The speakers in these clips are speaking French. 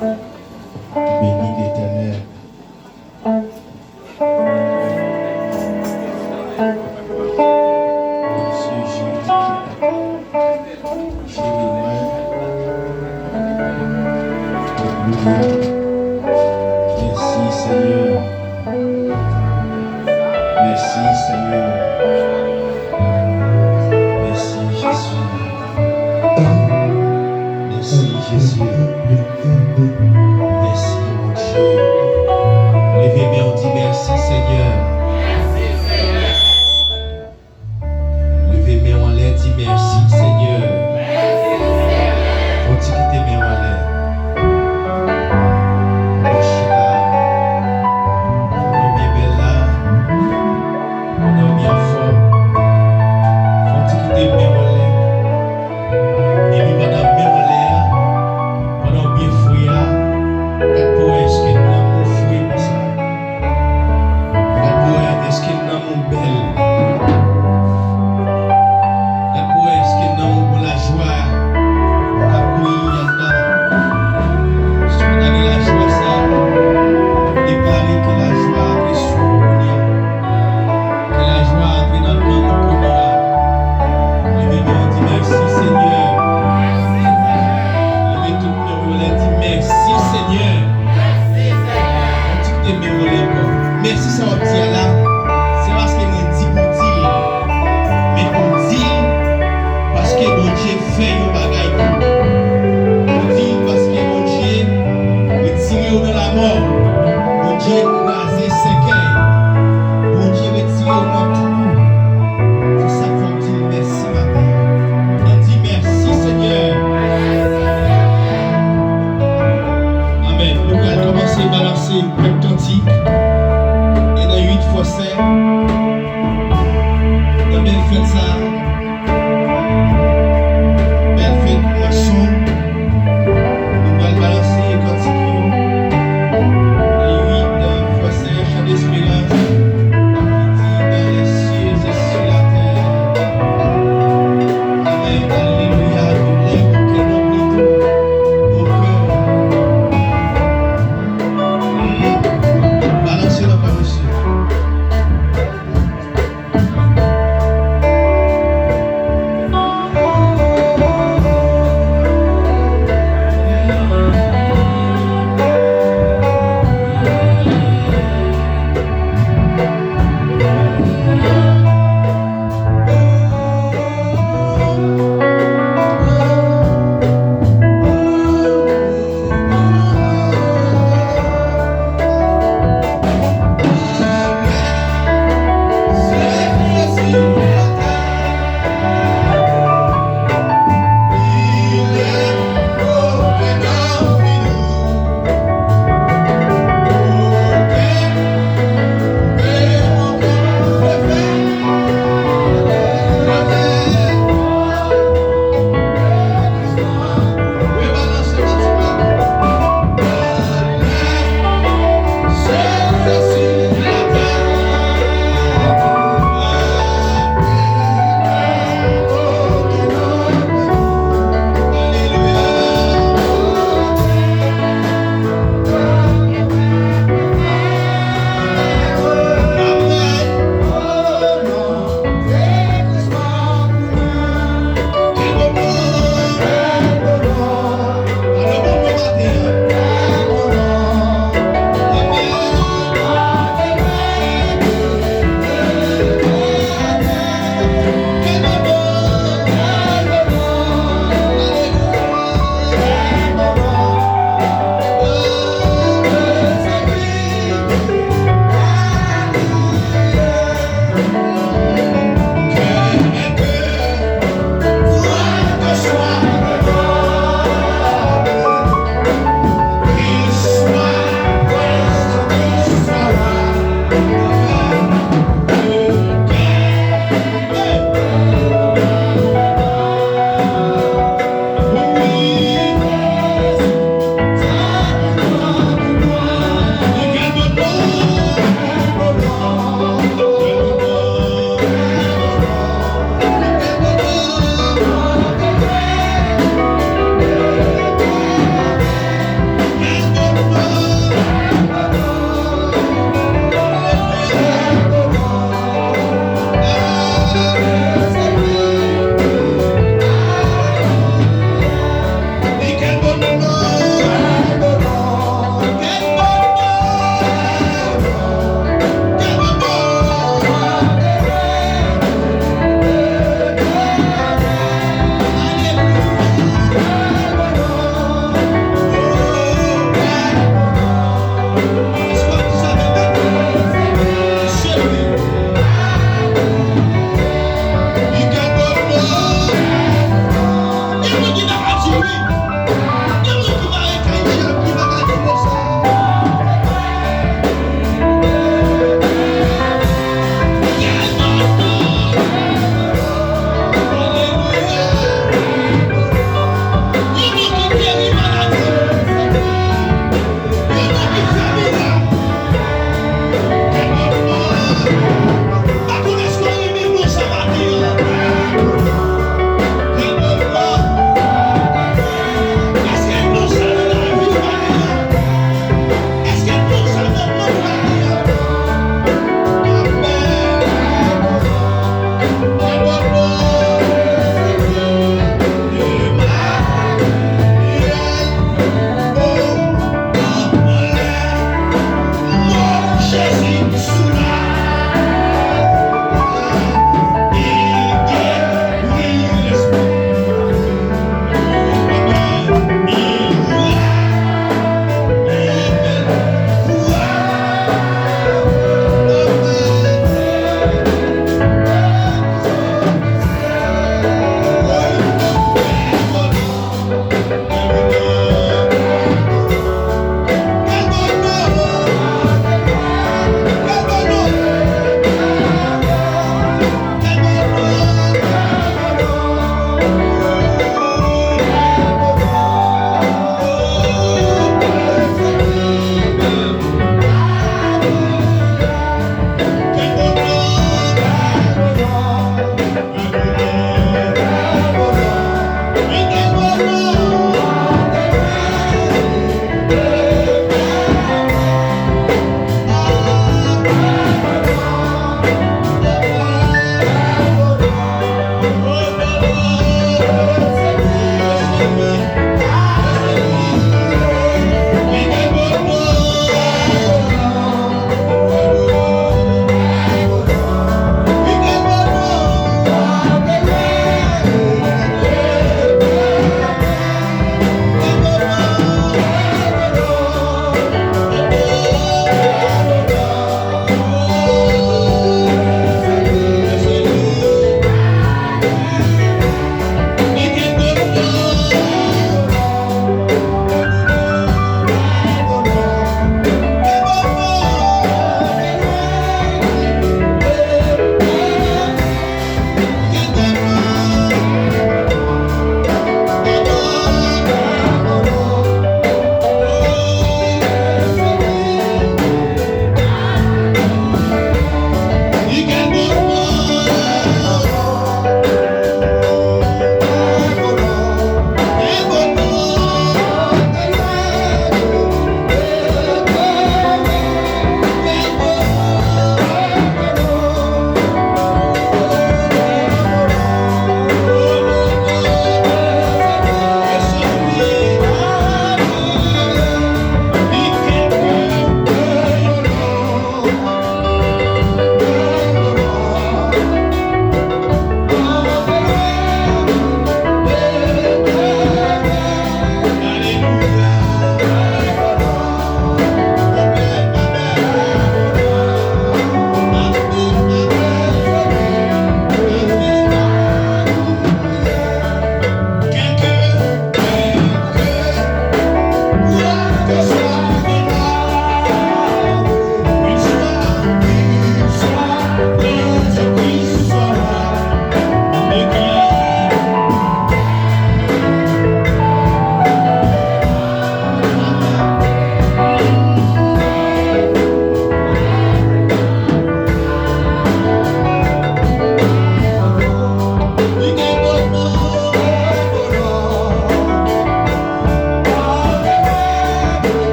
Béni l'Éternel. Monsieur Jésus, merci Seigneur. Merci Seigneur. Merci Jésus. Merci Jésus. Merci mon Dieu. Levez-moi, on dit merci Seigneur. Levez-moi, on l'air, dit merci Seigneur. On dit que t'es bien en l'air. On est bien belle là. On est bien fort. On dit que t'es bien en l'air. Et puis pendant bien en l'air, pendant bien fouillard, quand pour est-ce que nous avons fouillé pour ça? Quand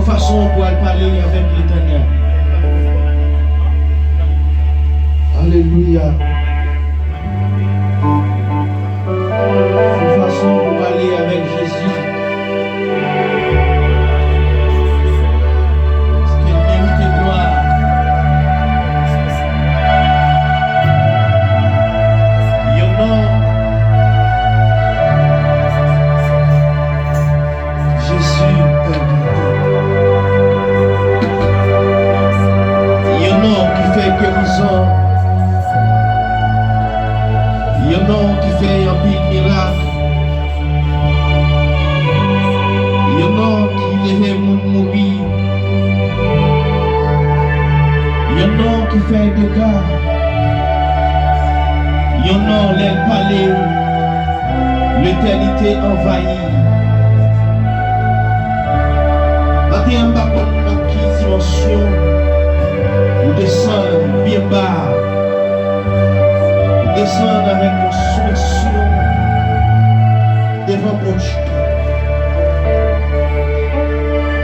façon pour aller parler avec l'Éternel. Alléluia. Une façon pour parler avec Jésus. Parce qu'il mérite gloire. Il y en a. Jésus est il y en a qui fait guérison. Il y en a qui fait un pile miracle. Il y en a qui lève mon mourir. Il y en a qui fait des dégâts. Il y en a les palais. L'éternité envahie. Matin, on va dans quelle dimension ou descendre bien bas. Descendre avec une soumission devant mon Dieu.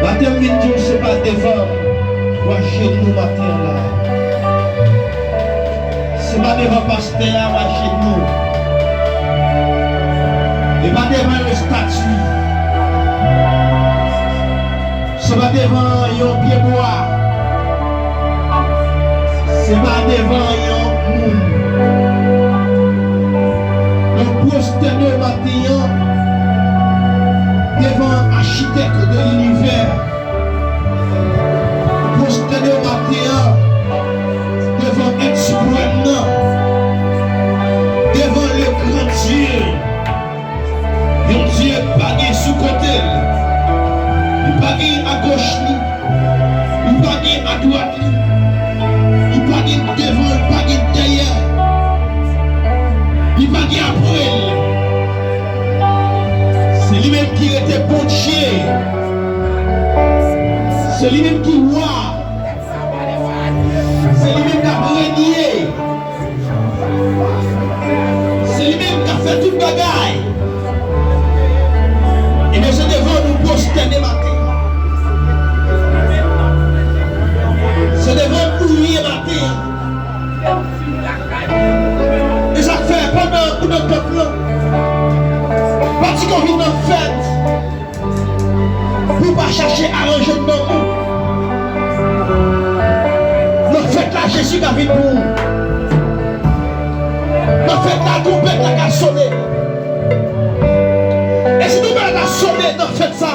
Matin, Dieu, ce n'est pas devant toi chez nous matin là. Ce n'est pas devant pasteur là chez nous. Et pas devant le statut. Ce n'est pas devant un pied bois. Ce n'est pas devant un monde. Nous prosternons matin devant l'architecte de l'univers. Nous prosternons matin devant un suprême, devant le grand Dieu. Un Dieu pas sous côté. Il pas à gauche, il pas à droite, il pas devant, il pas derrière. Il va dire après. C'est lui-même qui était bon Dieu. C'est lui-même qui voit. C'est lui-même qui a régné. C'est lui-même qui a fait toute bagaille. Et bien c'est devant nous prosterner matin. C'est devant nous hier matin. Et ça fait pendant notre peuple. Parce qu'on vit dans fête. Pour ne pas chercher à arranger de nous. Notre fête là, Jésus a vu pour nous. Notre fête là, trompette là, a sonné. Et si nous allons sonner, notre fête ça.